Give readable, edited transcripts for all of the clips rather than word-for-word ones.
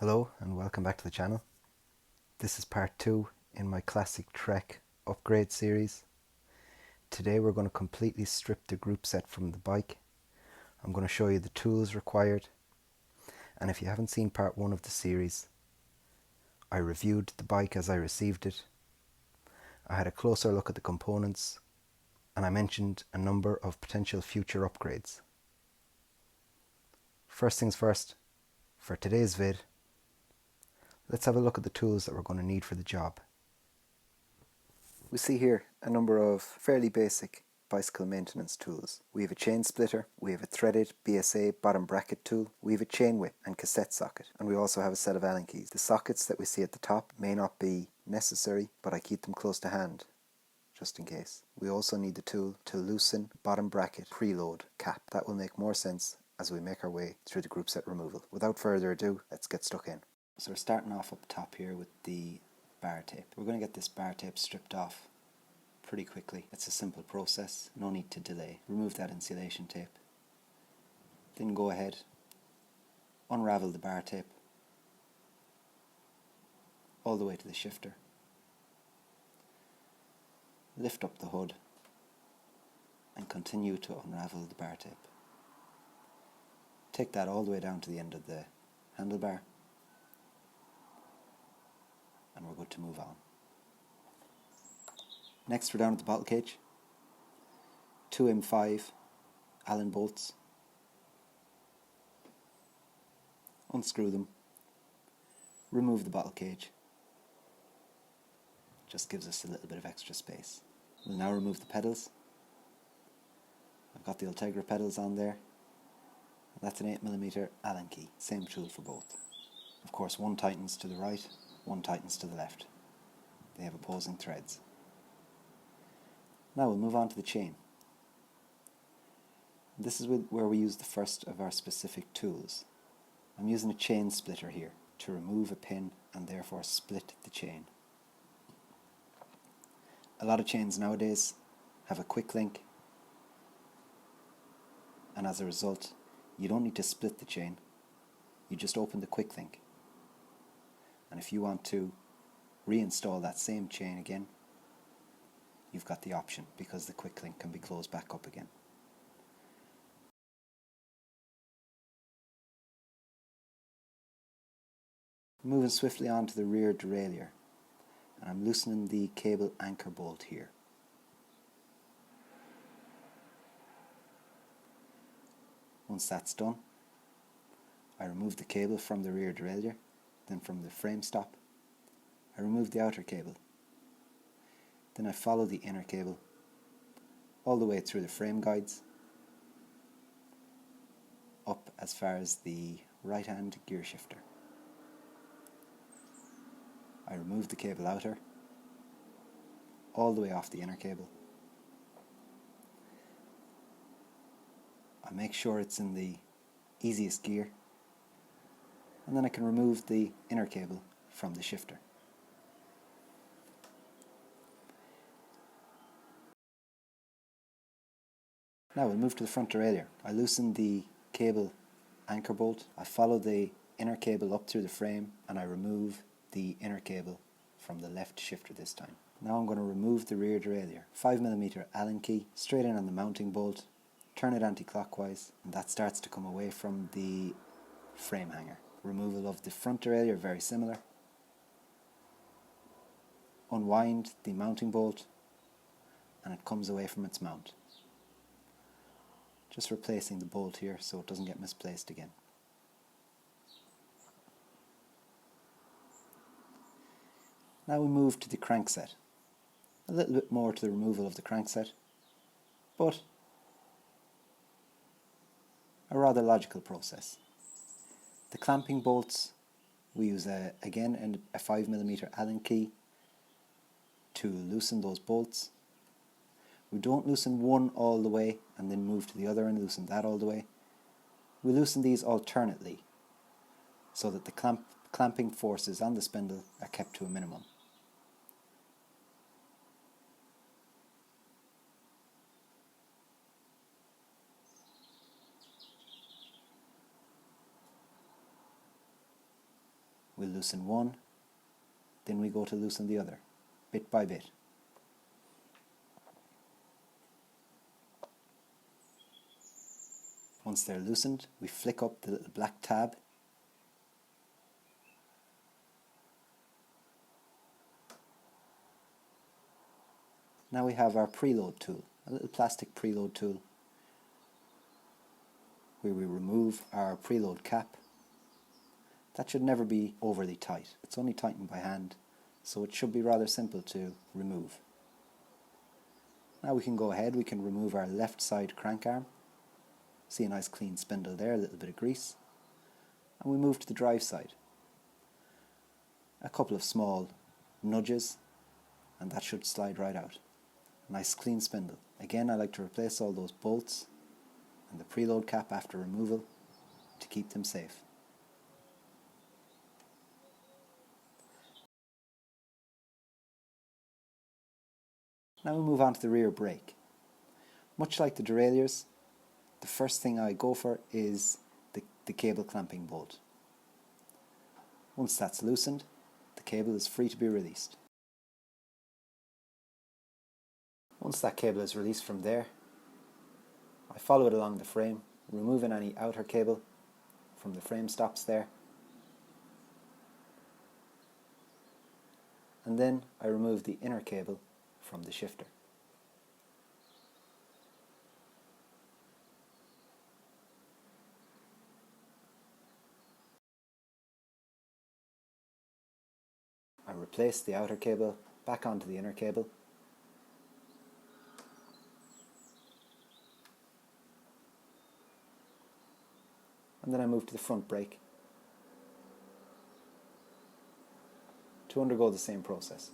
Hello and welcome back to the channel. This is part 2 in my classic Trek upgrade series. Today we're going to completely strip the group set from the bike. I'm going to show you the tools required, and if you haven't seen part 1 of the series, I reviewed the bike as I received it. I had a closer look at the components and I mentioned a number of potential future upgrades. First things first, for today's vid, let's have a look at the tools that we're going to need for the job. We see here a number of fairly basic bicycle maintenance tools. We have a chain splitter, we have a threaded BSA bottom bracket tool, we have a chain whip and cassette socket, and we also have a set of Allen keys. The sockets that we see at the top may not be necessary, but I keep them close to hand, just in case. We also need the tool to loosen bottom bracket preload cap. That will make more sense as we make our way through the group set removal. Without further ado, let's get stuck in. So we're starting off up top here with the bar tape. We're going to get this bar tape stripped off pretty quickly. It's a simple process, no need to delay. Remove that insulation tape. Then go ahead, unravel the bar tape all the way to the shifter. Lift up the hood and continue to unravel the bar tape. Take that all the way down to the end of the handlebar and we're good to move on. Next we're down at the bottle cage. 2 M5 Allen bolts. Unscrew them. Remove the bottle cage. Just gives us a little bit of extra space. We'll now remove the pedals. I've got the Ultegra pedals on there. That's an 8mm Allen key. Same tool for both. Of course, one tightens to the right, one tightens to the left. They have opposing threads. Now we'll move on to the chain. This is where we use the first of our specific tools. I'm using a chain splitter here to remove a pin and therefore split the chain. A lot of chains nowadays have a quick link, and as a result you don't need to split the chain, you just open the quick link, and if you want to reinstall that same chain again, you've got the option because the quick link can be closed back up again. Moving swiftly on to the rear derailleur, and I'm loosening the cable anchor bolt here. Once that's done, I remove the cable from the rear derailleur, then from the frame stop I remove the outer cable. Then I follow the inner cable all the way through the frame guides up as far as the right hand gear shifter. I remove the cable outer all the way off the inner cable. I make sure it's in the easiest gear, and then I can remove the inner cable from the shifter. Now we'll move to the front derailleur. I loosen the cable anchor bolt, I follow the inner cable up through the frame, and I remove the inner cable from the left shifter this time. Now I'm going to remove the rear derailleur. 5mm Allen key, straight in on the mounting bolt, turn it anti-clockwise, and that starts to come away from the frame hanger. Removal of the front derailleur, very similar. Unwind the mounting bolt and it comes away from its mount. Just replacing the bolt here so it doesn't get misplaced again. Now we move to the crankset. A little bit more to the removal of the crankset, but a rather logical process. The clamping bolts, we use again a 5mm Allen key to loosen those bolts. We don't loosen one all the way and then move to the other and loosen that all the way. We loosen these alternately so that the clamping forces on the spindle are kept to a minimum. We'll loosen one, then we go to loosen the other, bit by bit. Once they're loosened, we flick up the little black tab. Now we have our preload tool, a little plastic preload tool, where we remove our preload cap. That should never be overly tight. It's only tightened by hand, so it should be rather simple to remove. Now we can go ahead, we can remove our left side crank arm. See a nice clean spindle there, a little bit of grease. And we move to the drive side. A couple of small nudges, and that should slide right out. Nice clean spindle. Again, I like to replace all those bolts and the preload cap after removal to keep them safe. Now we move on to the rear brake. Much like the derailleurs, the first thing I go for is the cable clamping bolt. Once that's loosened, the cable is free to be released. Once that cable is released from there, I follow it along the frame, removing any outer cable from the frame stops there. And then I remove the inner cable from the shifter. I replace the outer cable back onto the inner cable. And then I move to the front brake to undergo the same process.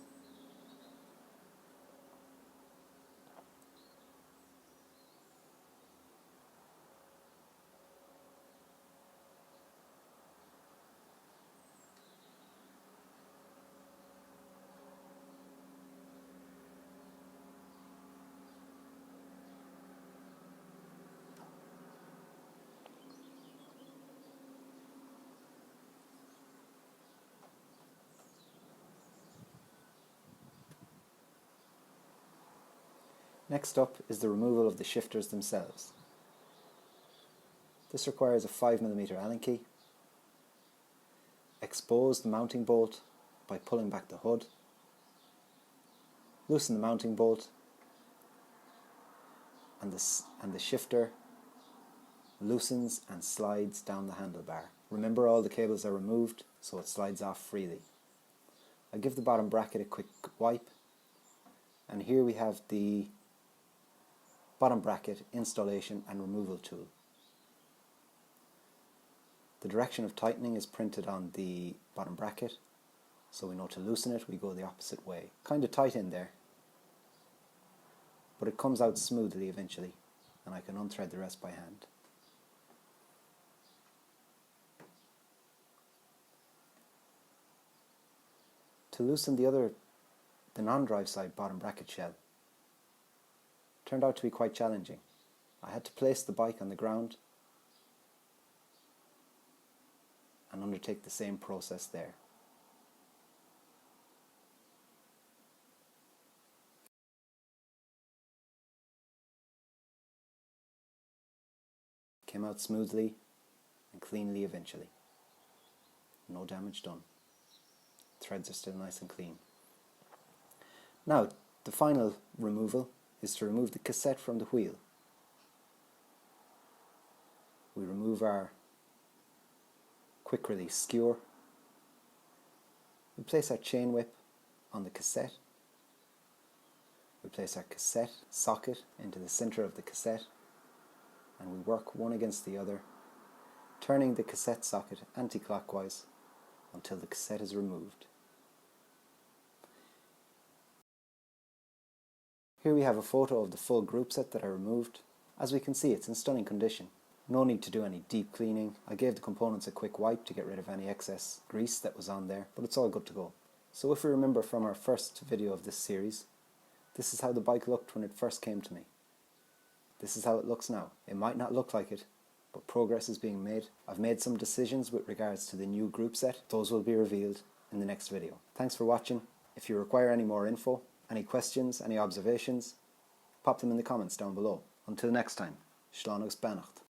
Next up is the removal of the shifters themselves. This requires a 5mm Allen key. Expose the mounting bolt by pulling back the hood. Loosen the mounting bolt and the shifter loosens and slides down the handlebar. Remember, all the cables are removed, so it slides off freely. I give the bottom bracket a quick wipe, and here we have the bottom bracket installation and removal tool. The direction of tightening is printed on the bottom bracket, so we know to loosen it we go the opposite way. Kind of tight in there, but it comes out smoothly eventually, and I can unthread the rest by hand. To loosen the non-drive side bottom bracket shell turned out to be quite challenging. I had to place the bike on the ground and undertake the same process there. Came out smoothly and cleanly eventually. No damage done. Threads are still nice and clean. Now, the final removal is to remove the cassette from the wheel. We remove our quick release skewer. We place our chain whip on the cassette. We place our cassette socket into the center of the cassette, and we work one against the other, turning the cassette socket anti-clockwise until the cassette is removed. Here we have a photo of the full group set that I removed. As we can see, it's in stunning condition. No need to do any deep cleaning. I gave the components a quick wipe to get rid of any excess grease that was on there, but it's all good to go. So if we remember from our first video of this series, this is how the bike looked when it first came to me. This is how it looks now. It might not look like it, but progress is being made. I've made some decisions with regards to the new group set. Those will be revealed in the next video. Thanks for watching. If you require any more info, any questions, any observations, pop them in the comments down below. Until next time, Slán agus beannacht.